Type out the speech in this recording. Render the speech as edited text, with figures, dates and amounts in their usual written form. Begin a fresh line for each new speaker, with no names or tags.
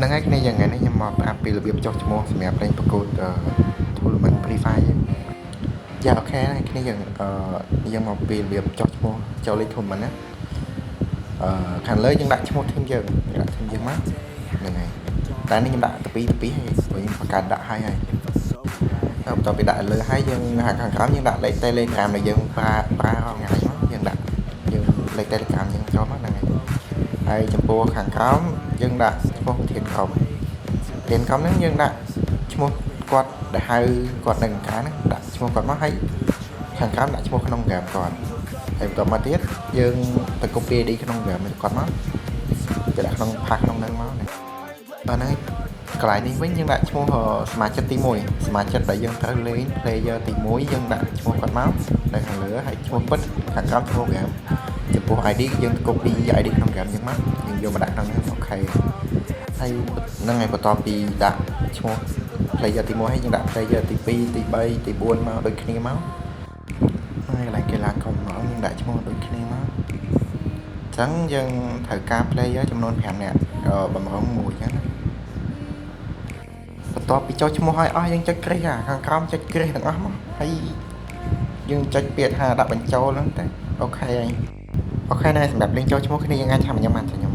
នឹងឯគ្នាយ៉ាងនេះខ្ញុំមកប្រាប់ពីរបៀបចុះឈ្មោះសម្រាប់លេងប្រកួត tournament Free Fire យ៉ាអូខេហើយគ្នាយើងមកពីរបៀបចុះឈ្មោះចូលលេង tournament ណាខាងលើយើងដាក់ឈ្មោះ team យើងដាក់ team យើងមកហ្នឹងហើយតែនេះខ្ញុំដាក់ទៅ2ហើយព្រោះខ្ញុំបង្កើតដាក់ហើយបន្ទាប់ពីដាក់លើហើយយើងខាងក្រោមយើងដាក់លេខ Telegram ដែលយើងប្រើរាល់ថ្ងៃមកយើងដាក់យើងលេខ Telegram យើងចូលមកហ្នឹងហើយចំពោះខាងក្រោមយើងដាក់ឈ្មោះធានកំហ្នឹងយើងដាក់ឈ្មោះគាត់ដែលហៅគាត់នៅខាងហ្នឹងដាក់ឈ្មោះគាត់មកហើយខាងក្រោមដាក់ឈ្មោះក្នុង game គាត់ហើយបន្ទាប់មកទៀតយើងទៅ copy ID ក្នុង game គាត់មកទៅដាក់ក្នុង pack ក្នុងហ្នឹងមកហ្នឹងហើយកន្លែងនេះវិញយើងដាក់ឈ្មោះសមាជិកទី1សមាជិកដែលយើងត្រូវលេង player ទី1យើងដាក់ឈ្មោះគាត់មកនៅខាងលើហើយឈ្មោះពិតខាងក្រោមឈ្មោះ game ចំពោះ ID យើង copy ID ក្នុង game យើងមកយើងយកមកដាក់ក្នុងនេះអូខេហើយនឹងឲ្យបន្ទាប់ពីដាក់ឈ្មោះ player ទី1ហើយយើងដាក់ player ទី2ទី3ទី4មកដូចគ្នាមកហើយកន្លែងកីឡាក្រុមមកយើងដាក់ឈ្មោះដូចគ្នាមកអញ្ចឹងយើងត្រូវការ player ចំនួន5នាក់បំរុងមួយអញ្ចឹងបន្ទាប់ពីចុះឈ្មោះឲ្យអស់យើងចុចគ្រីសខាងក្រោមចុចគ្រីសទាំងអស់មកហើយយើងចុចពាក្យថាដាក់បញ្ចូលហ្នឹងទៅអូខេហើយអូខេណាស់សម្រាប់លេងចូលឈ្មោះគ្នាយើងអាចថាខ្ញុំបានខ្ញុំ